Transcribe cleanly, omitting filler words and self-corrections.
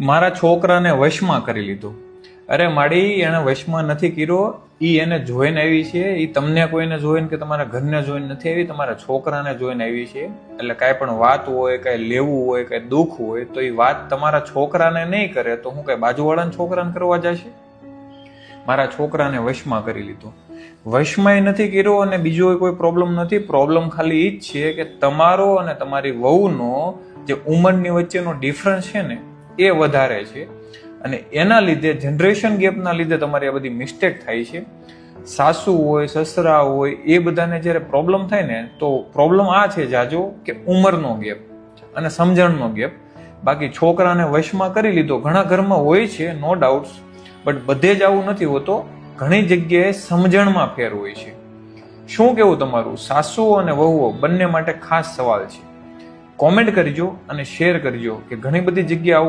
મારા છોકરાને વશમાં કરી લીધો. અરે માડી, એને વશમાં નથી કર્યો. ઈ એને જોઈને આવી છે. ઈ તમને કોઈને જોઈને કે તમારા ઘરને જોઈને નથી આવી, તમારા છોકરાને જોઈને આવી છે. એટલે કાંઈ પણ વાત હોય, કાંઈ લેવું હોય, કાંઈ દુઃખ હોય તો એ વાત તમારા છોકરાને નહીં કરે તો હું કઈ બાજુવાળાના છોકરાને કરવા જશે? મારા છોકરાને વશમાં કરી લીધો. વશમાં નથી કર્યો અને બીજો કોઈ પ્રોબ્લેમ નથી. પ્રોબ્લેમ ખાલી એ જ છે કે તમારો અને તમારી વહુનો જે ઉંમરની વચ્ચેનો ડિફરન્સ છે ને એ વધારે છે અને એના લીધે જનરેશન ગેપના લીધે તમારી આ બધી મિસ્ટેક થાય છે. સાસુ હોય, સસરા હોય, એ બધાને જ્યારે પ્રોબ્લેમ થાય ને તો પ્રોબ્લેમ આ છે જાજો કે ઉંમરનો ગેપ અને સમજણનો ગેપ. બાકી છોકરાને વશમાં કરી લીધો ઘણા ઘરમાં હોય છે, નો ડાઉટ્સ, બટ બધે જ આવું નથી હોતો. ઘણી જગ્યાએ સમજણમાં ફેર હોય છે. શું કેવું તમારું? સાસુ અને વહુઓ બંને માટે ખાસ સવાલ છે. કોમેન્ટ કરજો અને શેર કરજો કે ઘણી બધી જગ્યાએ